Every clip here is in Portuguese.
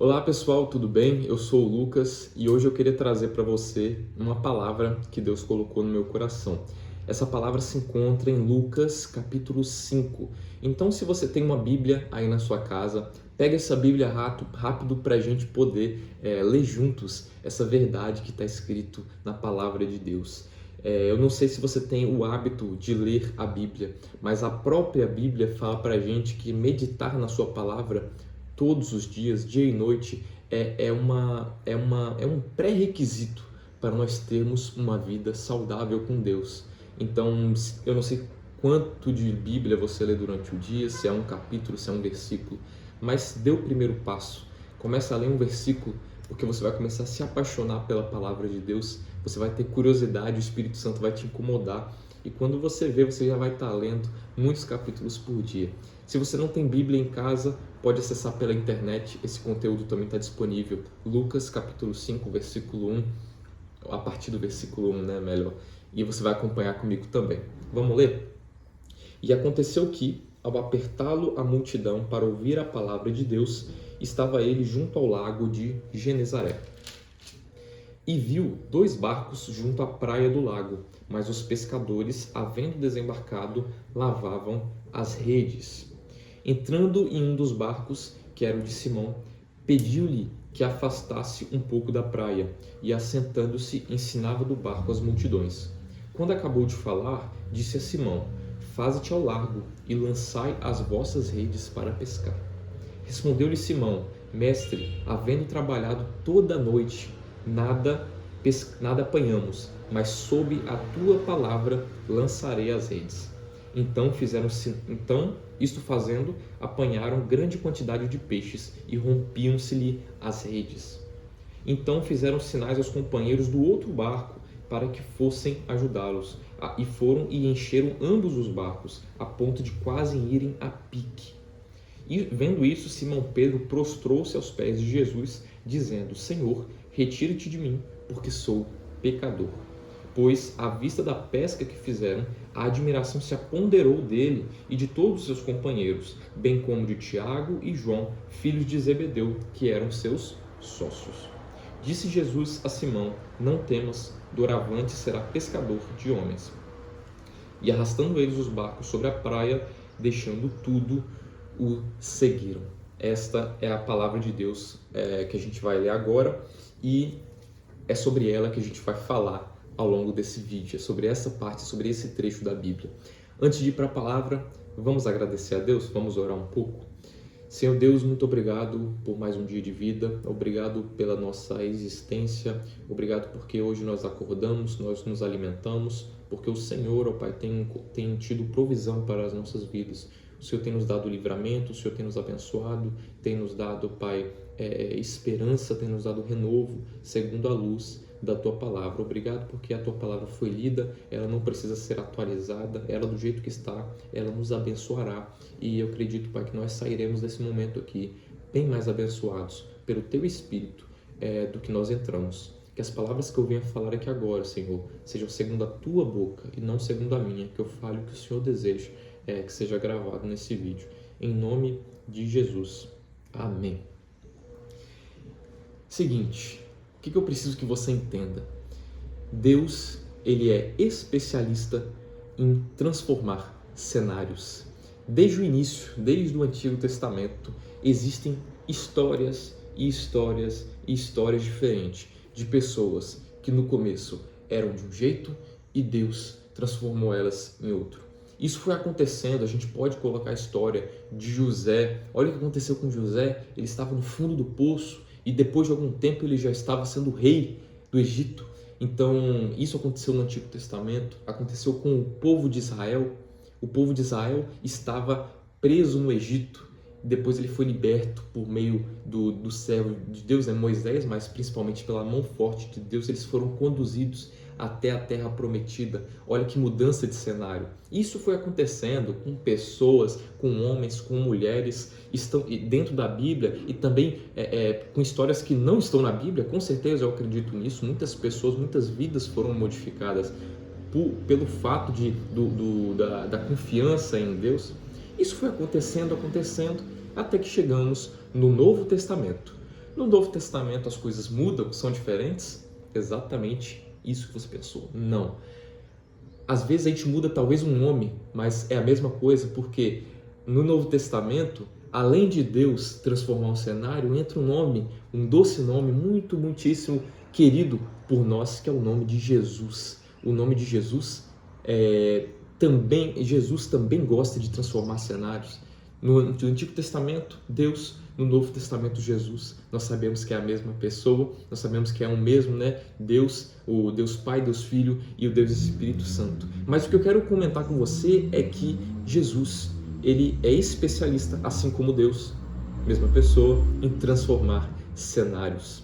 Olá pessoal, tudo bem? Eu sou o Lucas e hoje eu queria trazer para você uma palavra que Deus colocou no meu coração. Essa palavra se encontra em Lucas capítulo 5. Então, se você tem uma Bíblia aí na sua casa, pega essa Bíblia rápido para a gente poder ler juntos essa verdade que está escrito na palavra de Deus. Eu não sei se você tem o hábito de ler a Bíblia, mas a própria Bíblia fala para a gente que meditar na sua palavra todos os dias, dia e noite, é um pré-requisito para nós termos uma vida saudável com Deus. Então, eu não sei quanto de Bíblia você lê durante o dia, se é um capítulo, se é um versículo, mas dê o primeiro passo. Começa a ler um versículo, porque você vai começar a se apaixonar pela palavra de Deus, você vai ter curiosidade, o Espírito Santo vai te incomodar, e quando você vê, você já vai estar lendo muitos capítulos por dia. Se você não tem Bíblia em casa, pode acessar pela internet, esse conteúdo também está disponível. Lucas capítulo 5, versículo 1, a partir do versículo 1, né, melhor. E você vai acompanhar comigo também. Vamos ler? E aconteceu que, ao apertá-lo a multidão para ouvir a palavra de Deus, estava ele junto ao lago de Genezaré. E viu 2 barcos junto à praia do lago, mas os pescadores, havendo desembarcado, lavavam as redes. Entrando em um dos barcos, que era o de Simão, pediu-lhe que afastasse um pouco da praia, e assentando-se, ensinava do barco as multidões. Quando acabou de falar, disse a Simão: Faze-te ao largo e lançai as vossas redes para pescar. Respondeu-lhe Simão: Mestre, havendo trabalhado toda a noite, nada apanhamos, mas sob a tua palavra lançarei as redes. Então, isto fazendo, apanharam grande quantidade de peixes e rompiam-se-lhe as redes. Então fizeram sinais aos companheiros do outro barco para que fossem ajudá-los. E foram e encheram ambos os barcos, a ponto de quase irem a pique. E vendo isso, Simão Pedro prostrou-se aos pés de Jesus, dizendo: Senhor, retira-te de mim, porque sou pecador. Pois, à vista da pesca que fizeram, a admiração se apoderou dele e de todos os seus companheiros, bem como de Tiago e João, filhos de Zebedeu, que eram seus sócios. Disse Jesus a Simão: Não temas, doravante será pescador de homens. E arrastando eles os barcos sobre a praia, deixando tudo, o seguiram. Esta é a palavra de Deus que a gente vai ler agora, e é sobre ela que a gente vai falar ao longo desse vídeo, é sobre essa parte, sobre esse trecho da Bíblia. Antes de ir para a palavra, vamos agradecer a Deus, vamos orar um pouco. Senhor Deus, muito obrigado por mais um dia de vida, obrigado pela nossa existência, obrigado porque hoje nós acordamos, nós nos alimentamos, porque o Senhor, ó Pai, tem tido provisão para as nossas vidas. O Senhor tem nos dado livramento, o Senhor tem nos abençoado, tem nos dado, Pai, esperança, tem nos dado renovo, segundo a luz da Tua Palavra. Obrigado porque a Tua Palavra foi lida, ela não precisa ser atualizada, ela do jeito que está, ela nos abençoará. E eu acredito, Pai, que nós sairemos desse momento aqui bem mais abençoados pelo Teu Espírito do que nós entramos. Que as palavras que eu venho a falar aqui agora, Senhor, sejam segundo a Tua boca e não segundo a minha, que eu fale o que o Senhor deseja que seja gravado nesse vídeo. Em nome de Jesus. Amém. Seguinte, o que eu preciso que você entenda? Deus, ele é especialista em transformar cenários. Desde o início, desde o Antigo Testamento, existem histórias e histórias e histórias diferentes de pessoas que no começo eram de um jeito e Deus transformou elas em outro. Isso foi acontecendo, a gente pode colocar a história de José. Olha o que aconteceu com José, ele estava no fundo do poço e depois de algum tempo ele já estava sendo rei do Egito. Então, isso aconteceu no Antigo Testamento, aconteceu com o povo de Israel. O povo de Israel estava preso no Egito, depois ele foi liberto por meio do servo de Deus, Moisés, mas principalmente pela mão forte de Deus, eles foram conduzidos até a terra prometida. Olha que mudança de cenário. Isso foi acontecendo com pessoas, com homens, com mulheres, estão dentro da Bíblia e também com histórias que não estão na Bíblia. Com certeza eu acredito nisso. Muitas pessoas, muitas vidas foram modificadas pelo fato da confiança em Deus. Isso foi acontecendo, até que chegamos no Novo Testamento. No Novo Testamento as coisas mudam, são diferentes? Exatamente isso que você pensou. Não. Às vezes a gente muda talvez um nome, mas é a mesma coisa, porque no Novo Testamento, além de Deus transformar um cenário, entra um nome, um doce nome muitíssimo querido por nós, que é o nome de Jesus. O nome de Jesus Jesus também gosta de transformar cenários. No Antigo Testamento, Deus; no Novo Testamento, Jesus. Nós sabemos que é a mesma pessoa, nós sabemos que é o mesmo, Deus, o Deus Pai, Deus Filho e o Deus Espírito Santo. Mas o que eu quero comentar com você é que Jesus, ele é especialista, assim como Deus, mesma pessoa, em transformar cenários.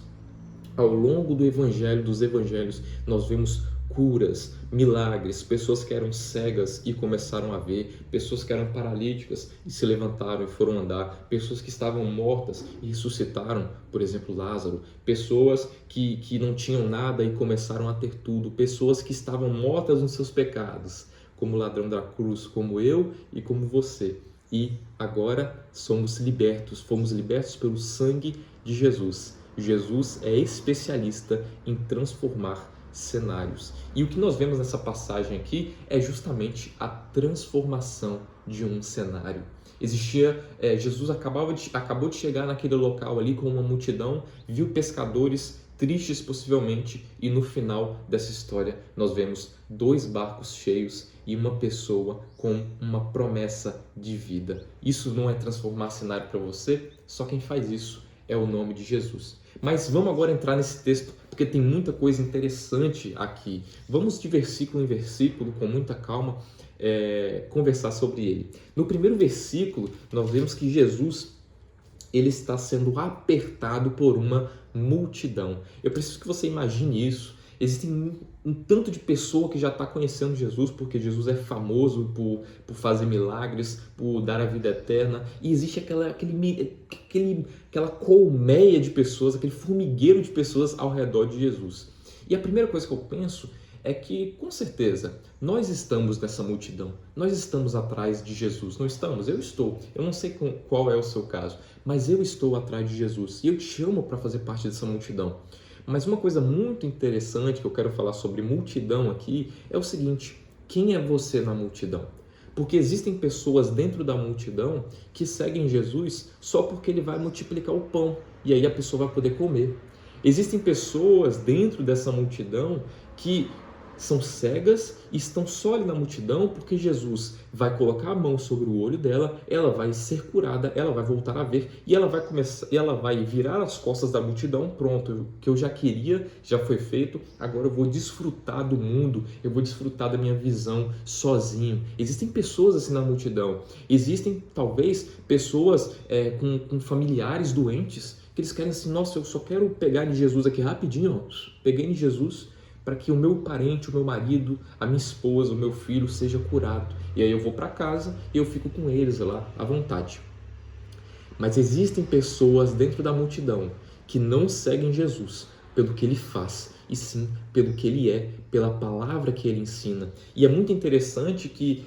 Ao longo dos evangelhos, nós vemos curas, milagres, pessoas que eram cegas e começaram a ver, pessoas que eram paralíticas e se levantaram e foram andar, pessoas que estavam mortas e ressuscitaram, por exemplo, Lázaro, pessoas que não tinham nada e começaram a ter tudo, pessoas que estavam mortas nos seus pecados, como o ladrão da cruz, como eu e como você. E agora fomos libertos pelo sangue de Jesus. Jesus é especialista em transformar cenários. E o que nós vemos nessa passagem aqui é justamente a transformação de um cenário. Jesus acabou de chegar naquele local ali com uma multidão, viu pescadores tristes possivelmente, e no final dessa história nós vemos 2 barcos cheios e uma pessoa com uma promessa de vida. Isso não é transformar cenário para você? Só quem faz isso é o nome de Jesus. Mas vamos agora entrar nesse texto, porque tem muita coisa interessante aqui. Vamos de versículo em versículo, com muita calma, conversar sobre ele. No primeiro versículo, nós vemos que Jesus ele está sendo apertado por uma multidão. Eu preciso que você imagine isso. Existem um tanto de pessoa que já está conhecendo Jesus, porque Jesus é famoso por fazer milagres, por dar a vida eterna. E existe aquela colmeia de pessoas, aquele formigueiro de pessoas ao redor de Jesus. E a primeira coisa que eu penso é que, com certeza, nós estamos nessa multidão. Nós estamos atrás de Jesus, não estamos? Eu estou. Eu não sei qual é o seu caso, mas eu estou atrás de Jesus. E eu te chamo para fazer parte dessa multidão. Mas uma coisa muito interessante que eu quero falar sobre multidão aqui é o seguinte: quem é você na multidão? Porque existem pessoas dentro da multidão que seguem Jesus só porque ele vai multiplicar o pão e aí a pessoa vai poder comer. Existem pessoas dentro dessa multidão que são cegas e estão só ali na multidão porque Jesus vai colocar a mão sobre o olho dela, ela vai ser curada, ela vai voltar a ver e ela vai virar as costas da multidão. Pronto, o que eu já queria já foi feito, agora eu vou desfrutar do mundo, eu vou desfrutar da minha visão sozinho. Existem pessoas assim na multidão, existem talvez pessoas com familiares doentes que eles querem assim: nossa, eu só quero pegar em Jesus aqui rapidinho, peguei em Jesus para que o meu parente, o meu marido, a minha esposa, o meu filho seja curado. E aí eu vou para casa e eu fico com eles lá à vontade. Mas existem pessoas dentro da multidão que não seguem Jesus pelo que ele faz, e sim pelo que ele é, pela palavra que ele ensina. E é muito interessante que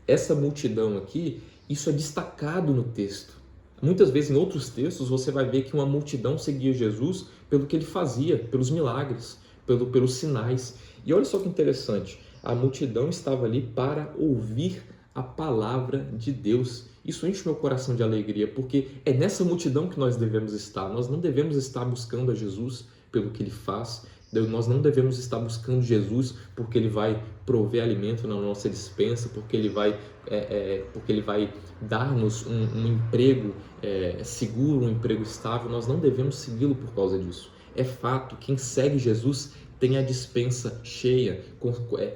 essa multidão aqui, isso é destacado no texto. Muitas vezes em outros textos você vai ver que uma multidão seguia Jesus pelo que ele fazia, pelos milagres, pelos sinais. E olha só que interessante, a multidão estava ali para ouvir a palavra de Deus. Isso enche meu coração de alegria, porque é nessa multidão que nós devemos estar. Nós não devemos estar buscando a Jesus pelo que ele faz. Nós não devemos estar buscando Jesus porque ele vai prover alimento na nossa despensa, porque ele vai dar-nos um emprego seguro, um emprego estável. Nós não devemos segui-lo por causa disso. É fato, quem segue Jesus tem a despensa cheia,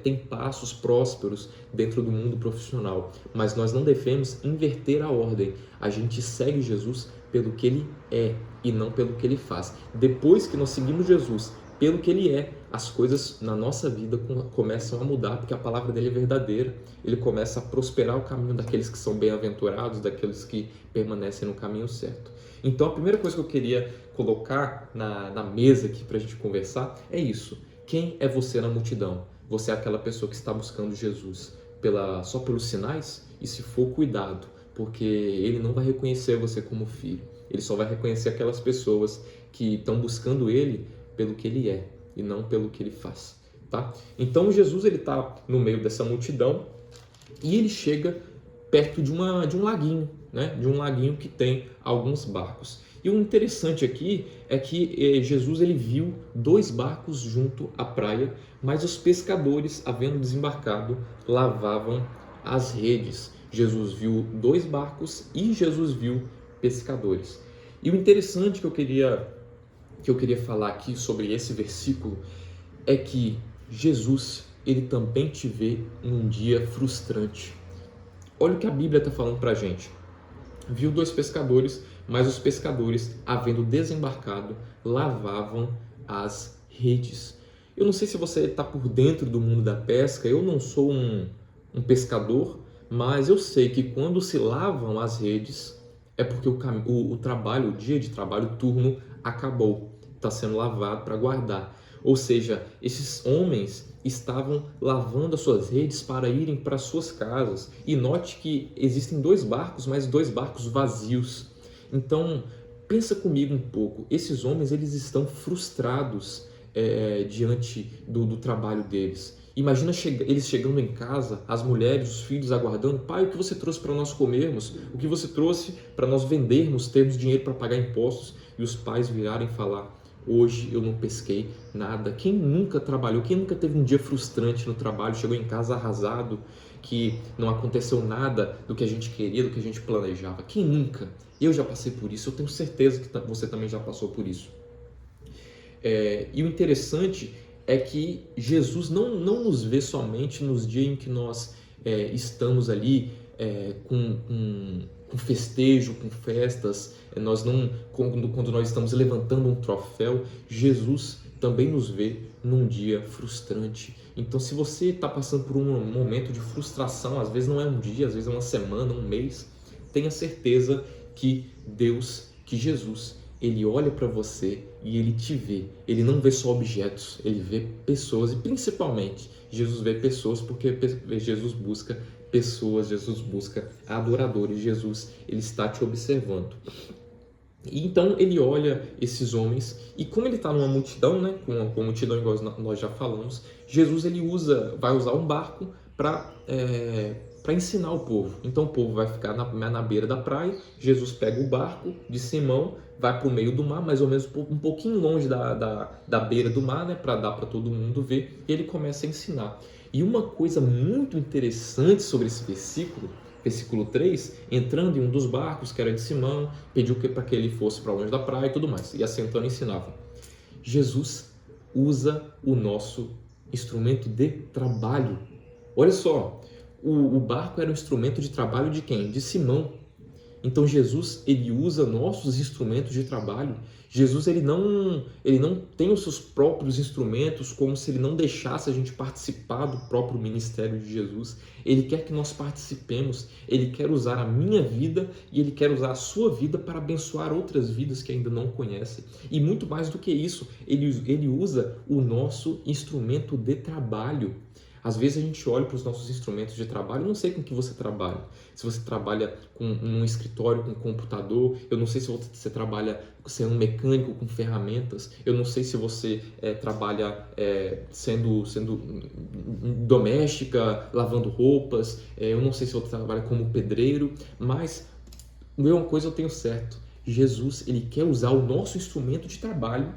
tem passos prósperos dentro do mundo profissional, mas nós não devemos inverter a ordem. A gente segue Jesus pelo que ele é e não pelo que ele faz. Depois que nós seguimos Jesus pelo que ele é, as coisas na nossa vida começam a mudar, porque a palavra dele é verdadeira. Ele começa a prosperar o caminho daqueles que são bem-aventurados, daqueles que permanecem no caminho certo. Então, a primeira coisa que eu queria colocar na mesa aqui para a gente conversar é isso. Quem é você na multidão? Você é aquela pessoa que está buscando Jesus só pelos sinais? E se for, cuidado, porque ele não vai reconhecer você como filho. Ele só vai reconhecer aquelas pessoas que estão buscando ele pelo que ele é e não pelo que ele faz, tá? Então Jesus ele está no meio dessa multidão e ele chega perto de um laguinho, né? De um laguinho que tem alguns barcos. E o interessante aqui é que Jesus ele viu 2 barcos junto à praia, mas os pescadores, havendo desembarcado, lavavam as redes. Jesus viu 2 barcos e Jesus viu pescadores. E o interessante que eu queria falar aqui sobre esse versículo é que Jesus ele também te vê num dia frustrante. Olha o que a Bíblia está falando para a gente. Viu 2 pescadores, mas os pescadores, havendo desembarcado, lavavam as redes. Eu não sei se você está por dentro do mundo da pesca, eu não sou um pescador, mas eu sei que quando se lavam as redes, é porque o trabalho, o dia de trabalho, o turno acabou, está sendo lavado para guardar. Ou seja, esses homens estavam lavando as suas redes para irem para suas casas. E note que existem 2 barcos, mas 2 barcos vazios. Então, pensa comigo um pouco. Esses homens eles estão frustrados diante do trabalho deles. Imagina eles chegando em casa, as mulheres, os filhos aguardando. Pai, o que você trouxe para nós comermos? O que você trouxe para nós vendermos, termos dinheiro para pagar impostos? E os pais virarem falar: hoje eu não pesquei nada. Quem nunca trabalhou, quem nunca teve um dia frustrante no trabalho, chegou em casa arrasado, que não aconteceu nada do que a gente queria, do que a gente planejava? Quem nunca? Eu já passei por isso, eu tenho certeza que você também já passou por isso. E o interessante é que Jesus não nos vê somente nos dias em que nós estamos ali com festejo, com festas, quando nós estamos levantando um troféu. Jesus também nos vê num dia frustrante. Então, se você está passando por um momento de frustração, às vezes não é um dia, às vezes é uma semana, um mês, tenha certeza que Jesus, ele olha para você e ele te vê. Ele não vê só objetos, ele vê pessoas, e principalmente Jesus vê pessoas porque Jesus busca pessoas, Jesus busca adoradores, Jesus ele está te observando. E então ele olha esses homens e como ele está numa multidão, né, com a multidão igual nós já falamos, Jesus ele vai usar um barco para ensinar o povo. Então o povo vai ficar na beira da praia, Jesus pega o barco de Simão, vai para o meio do mar, mais ou menos um pouquinho longe da beira do mar, né, para dar para todo mundo ver, e ele começa a ensinar. E uma coisa muito interessante sobre esse versículo 3, entrando em um dos barcos, que era de Simão, pediu para que ele fosse para longe da praia e tudo mais, e assentando ensinava. Jesus usa o nosso instrumento de trabalho. Olha só, o barco era um instrumento de trabalho de quem? De Simão. Então Jesus ele usa nossos instrumentos de trabalho. Jesus ele não tem os seus próprios instrumentos, como se ele não deixasse a gente participar do próprio ministério de Jesus. Ele quer que nós participemos, ele quer usar a minha vida e ele quer usar a sua vida para abençoar outras vidas que ainda não conhecem. E muito mais do que isso, ele usa o nosso instrumento de trabalho. Às vezes a gente olha para os nossos instrumentos de trabalho, eu não sei com que você trabalha. Se você trabalha com um escritório, com um computador, eu não sei se você trabalha sendo um mecânico com ferramentas, eu não sei se você trabalha sendo doméstica, lavando roupas, eu não sei se você trabalha como pedreiro, mas uma coisa eu tenho certo, Jesus ele quer usar o nosso instrumento de trabalho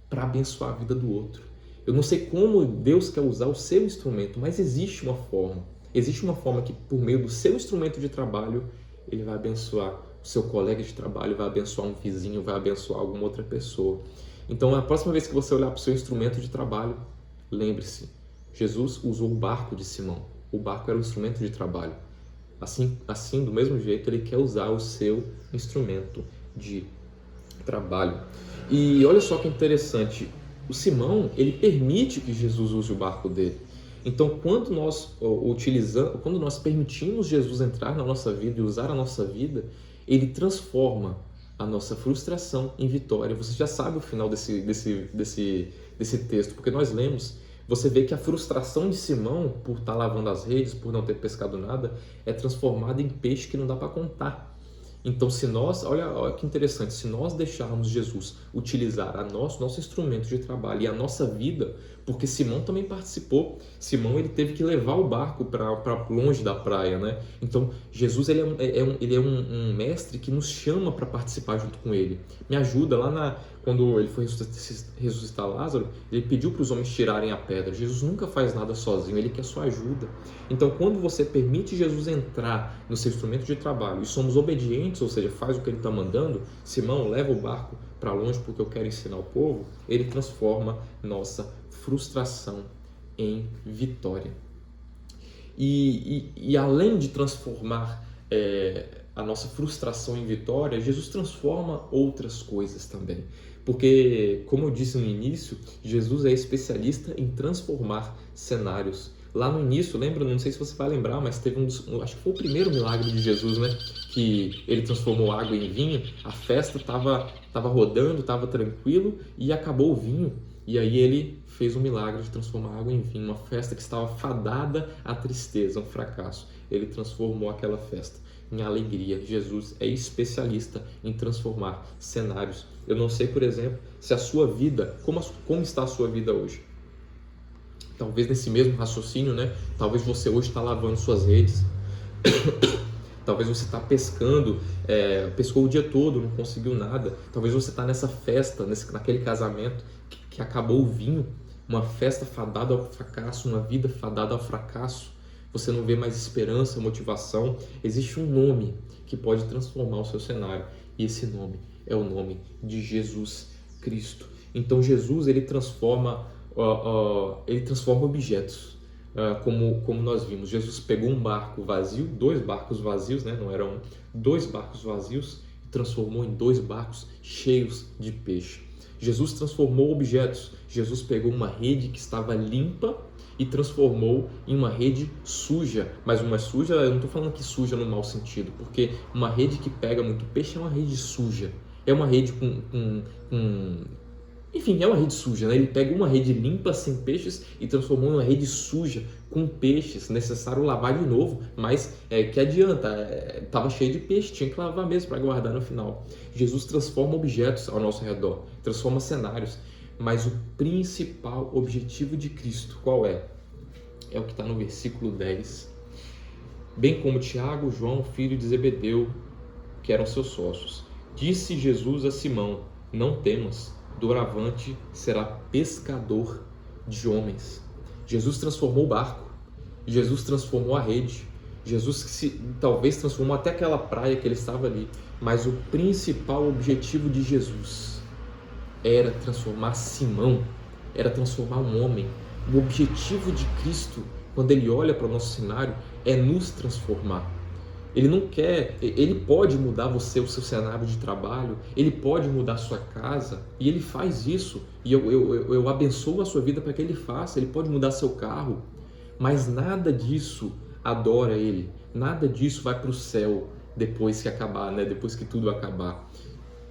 para abençoar a vida do outro. Eu não sei como Deus quer usar o seu instrumento, mas existe uma forma. Existe uma forma que, por meio do seu instrumento de trabalho, ele vai abençoar o seu colega de trabalho, vai abençoar um vizinho, vai abençoar alguma outra pessoa. Então, a próxima vez que você olhar para o seu instrumento de trabalho, lembre-se, Jesus usou o barco de Simão. O barco era o instrumento de trabalho. Assim, do mesmo jeito, ele quer usar o seu instrumento de trabalho. E olha só que interessante, o Simão, ele permite que Jesus use o barco dele. Então, quando nós permitimos Jesus entrar na nossa vida e usar a nossa vida, ele transforma a nossa frustração em vitória. Você já sabe o final desse texto, porque nós lemos Você vê que a frustração de Simão por estar lavando as redes, por não ter pescado nada, é transformada em peixe que não dá para contar. Então, se nós, olha que interessante, se nós deixarmos Jesus utilizar nosso instrumento de trabalho e a nossa vida, porque Simão também participou. Simão, ele teve que levar o barco para longe da praia, né? Então, Jesus, ele é um mestre que nos chama para participar junto com ele. Me ajuda quando ele foi ressuscitar Lázaro, ele pediu para os homens tirarem a pedra. Jesus nunca faz nada sozinho, ele quer sua ajuda. Então, quando você permite Jesus entrar no seu instrumento de trabalho e somos obedientes, ou seja, faz o que ele está mandando, Simão, leva o barco para longe porque eu quero ensinar o povo, ele transforma nossa frustração em vitória. E além de transformar a nossa frustração em vitória, Jesus transforma outras coisas também. Porque, como eu disse no início, Jesus é especialista em transformar cenários. Lá no início, lembra? Não sei se você vai lembrar, mas teve acho que foi o primeiro milagre de Jesus, né? Que ele transformou água em vinho. A festa estava rodando, estava tranquilo e acabou o vinho. E aí ele fez um milagre de transformar água em vinho. Uma festa que estava fadada à tristeza, um fracasso. Ele transformou aquela festa em alegria. Jesus é especialista em transformar cenários. Eu não sei, por exemplo, se a sua vida, como está a sua vida hoje? Talvez nesse mesmo raciocínio, né? Talvez você hoje está lavando suas redes. Talvez você está pescando, pescou o dia todo, não conseguiu nada. Talvez você está nessa festa, naquele casamento que acabou o vinho. Uma festa fadada ao fracasso, uma vida fadada ao fracasso. Você não vê mais esperança, motivação. Existe um nome que pode transformar o seu cenário. E esse nome é o nome de Jesus Cristo. Então Jesus, ele transforma objetos. Como nós vimos, Jesus pegou um barco vazio, 2 barcos vazios, né? Não era um, 2 barcos vazios, e transformou em 2 barcos cheios de peixe. Jesus transformou objetos. Jesus pegou uma rede que estava limpa e transformou em uma rede suja. Mas uma suja, eu não estou falando que suja no mau sentido, porque uma rede que pega muito peixe é uma rede suja. É uma rede enfim, é uma rede suja, né? Ele pega uma rede limpa, sem peixes, e transformou em uma rede suja, com peixes. Necessário lavar de novo, mas que adianta? Estava cheio de peixe, tinha que lavar mesmo para guardar no final. Jesus transforma objetos ao nosso redor, transforma cenários. Mas o principal objetivo de Cristo, qual é? É o que está no versículo 10. Bem como Tiago, João, filho de Zebedeu, que eram seus sócios. Disse Jesus a Simão: não temas, doravante será pescador de homens. Jesus transformou o barco, Jesus transformou a rede, Jesus talvez transformou até aquela praia que ele estava ali, mas o principal objetivo de Jesus era transformar Simão, era transformar um homem. O objetivo de Cristo, quando ele olha para o nosso cenário, é nos transformar. Ele não quer, ele pode mudar o seu cenário de trabalho, ele pode mudar a sua casa, e ele faz isso, e eu abençoo a sua vida para que ele faça. Ele pode mudar seu carro, mas nada disso adora ele, nada disso vai para o céu depois que acabar, né? Depois que tudo acabar.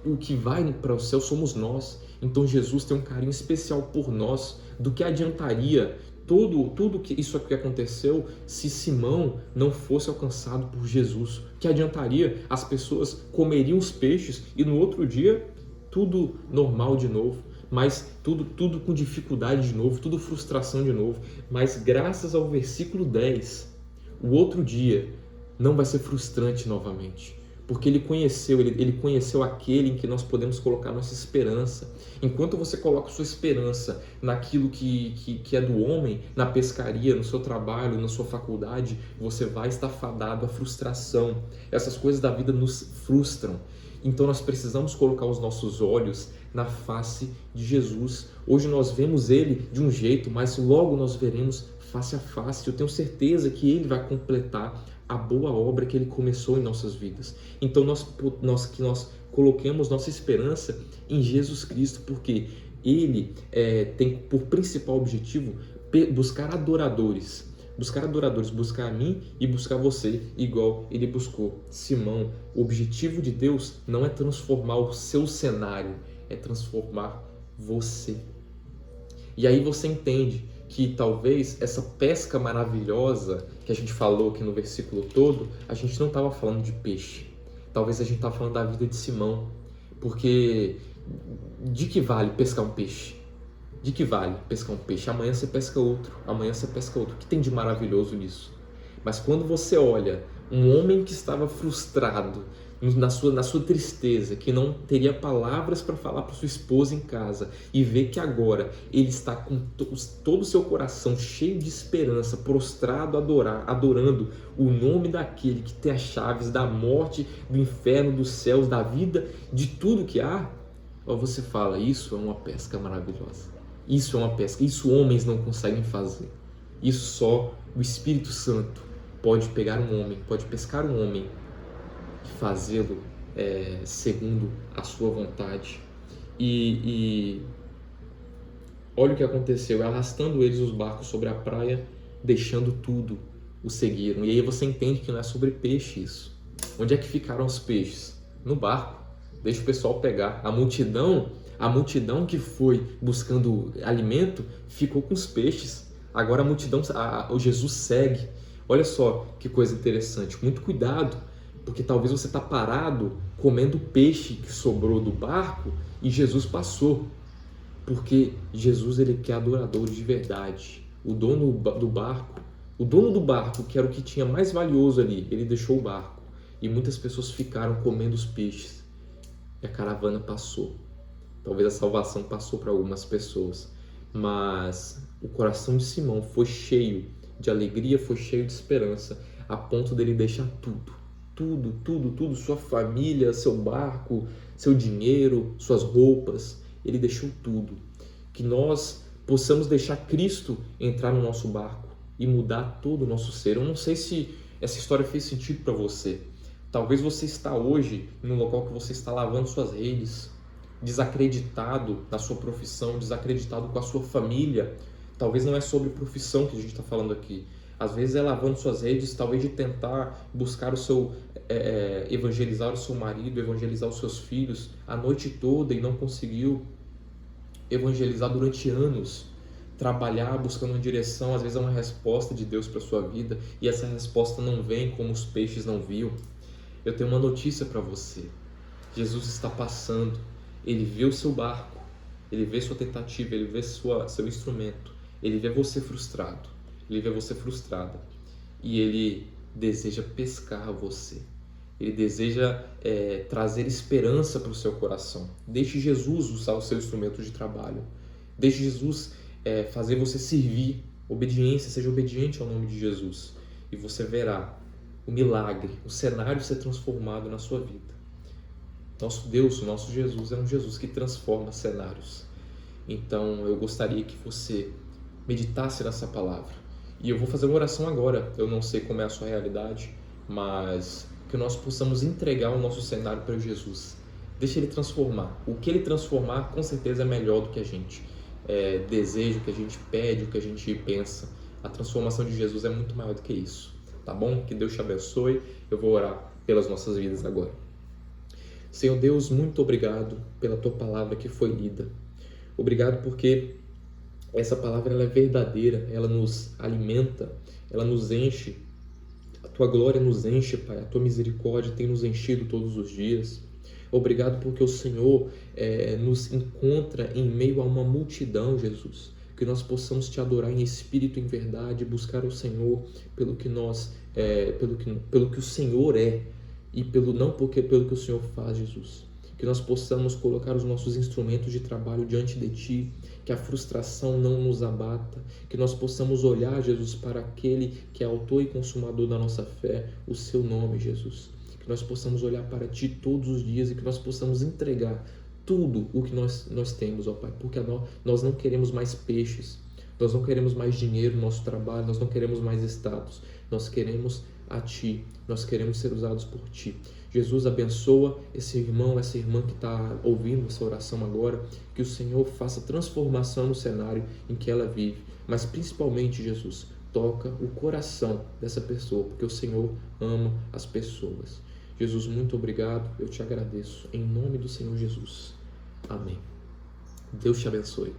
O que vai para o céu somos nós. Então Jesus tem um carinho especial por nós. Do que adiantaria tudo que isso aqui aconteceu se Simão não fosse alcançado por Jesus? Que adiantaria? As pessoas comeriam os peixes e no outro dia tudo normal de novo, mas tudo com dificuldade de novo, tudo frustração de novo. Mas graças ao versículo 10, o outro dia não vai ser frustrante novamente. Porque ele conheceu aquele em que nós podemos colocar nossa esperança. Enquanto você coloca sua esperança naquilo que é do homem, na pescaria, no seu trabalho, na sua faculdade, você vai estar fadado à frustração. Essas coisas da vida nos frustram. Então nós precisamos colocar os nossos olhos na face de Jesus. Hoje nós vemos ele de um jeito, mas logo nós veremos face a face. Eu tenho certeza que ele vai completar a boa obra que ele começou em nossas vidas. Então nós coloquemos nossa esperança em Jesus Cristo, porque ele tem por principal objetivo buscar adoradores, buscar a mim e buscar você, igual ele buscou Simão. O objetivo de Deus não é transformar o seu cenário, é transformar você. E aí você entende que talvez essa pesca maravilhosa que a gente falou aqui no versículo todo, a gente não estava falando de peixe. Talvez a gente estava falando da vida de Simão. Porque de que vale pescar um peixe? De que vale pescar um peixe? Amanhã você pesca outro, amanhã você pesca outro. O que tem de maravilhoso nisso? Mas quando você olha um homem que estava frustrado, na sua tristeza, que não teria palavras para falar para sua esposa em casa, e vê que agora ele está com todo o seu coração cheio de esperança, prostrado, adorando o nome daquele que tem as chaves da morte, do inferno, dos céus, da vida, de tudo que há, você fala, isso é uma pesca maravilhosa. Isso é uma pesca, isso homens não conseguem fazer. Isso só o Espírito Santo pode pegar um homem, pode pescar um homem e fazê-lo segundo a sua vontade. E olha o que aconteceu, arrastando eles os barcos sobre a praia, deixando tudo, o seguiram. E aí você entende que não é sobre peixe isso. Onde é que ficaram os peixes? No barco. Deixa o pessoal pegar. A multidão que foi buscando alimento ficou com os peixes. Agora a multidão, o Jesus segue. Olha só que coisa interessante. Muito cuidado, porque talvez você está parado comendo peixe que sobrou do barco e Jesus passou. Porque Jesus, ele quer adoradores de verdade. O dono do barco, que era o que tinha mais valioso ali, ele deixou o barco. E muitas pessoas ficaram comendo os peixes. E a caravana passou. Talvez a salvação passou para algumas pessoas. Mas o coração de Simão foi cheio de alegria, foi cheio de esperança, a ponto dele deixar tudo, sua família, seu barco, seu dinheiro, suas roupas. Ele deixou tudo. Que nós possamos deixar Cristo entrar no nosso barco e mudar todo o nosso ser. Eu não sei se essa história fez sentido para você. Talvez você está hoje no local que você está lavando suas redes, desacreditado na sua profissão, desacreditado com a sua família. Talvez não é sobre profissão que a gente está falando aqui. Às vezes é lavando suas redes, talvez de tentar buscar o seu, evangelizar o seu marido, evangelizar os seus filhos a noite toda e não conseguiu evangelizar durante anos. Trabalhar buscando uma direção, às vezes é uma resposta de Deus para a sua vida e essa resposta não vem como os peixes não viam. Eu tenho uma notícia para você. Jesus está passando, ele vê o seu barco, ele vê sua tentativa, ele vê seu instrumento, ele vê você frustrado, ele vê você frustrada e ele deseja pescar você. Ele deseja trazer esperança para o seu coração. Deixe Jesus usar o seu instrumento de trabalho. Deixe Jesus fazer você servir. Obediência, seja obediente ao nome de Jesus. E você verá o milagre, o cenário ser transformado na sua vida. Nosso Deus, o nosso Jesus é um Jesus que transforma cenários. Então eu gostaria que você meditasse nessa palavra. E eu vou fazer uma oração agora. Eu não sei como é a sua realidade, mas que nós possamos entregar o nosso cenário para Jesus. Deixa Ele transformar. O que Ele transformar, com certeza, é melhor do que a gente deseja, o que a gente pede, o que a gente pensa. A transformação de Jesus é muito maior do que isso. Tá bom? Que Deus te abençoe. Eu vou orar pelas nossas vidas agora. Senhor Deus, muito obrigado pela Tua palavra que foi lida. Obrigado porque essa palavra ela é verdadeira, ela nos alimenta, ela nos enche. A Tua glória nos enche, Pai. A Tua misericórdia tem nos enchido todos os dias. Obrigado porque o Senhor nos encontra em meio a uma multidão, Jesus. Que nós possamos Te adorar em espírito e em verdade, buscar o Senhor pelo que o Senhor é e pelo que o Senhor faz, Jesus. Que nós possamos colocar os nossos instrumentos de trabalho diante de Ti, que a frustração não nos abata, que nós possamos olhar, Jesus, para aquele que é autor e consumador da nossa fé, o Seu nome, Jesus. Que nós possamos olhar para Ti todos os dias e que nós possamos entregar tudo o que nós temos, ó Pai, porque nós não queremos mais peixes, nós não queremos mais dinheiro no nosso trabalho, nós não queremos mais status, nós queremos a Ti, nós queremos ser usados por Ti. Jesus, abençoa esse irmão, essa irmã que está ouvindo essa oração agora, que o Senhor faça transformação no cenário em que ela vive, mas principalmente, Jesus, toca o coração dessa pessoa, porque o Senhor ama as pessoas. Jesus, muito obrigado, eu te agradeço, em nome do Senhor Jesus. Amém. Deus te abençoe.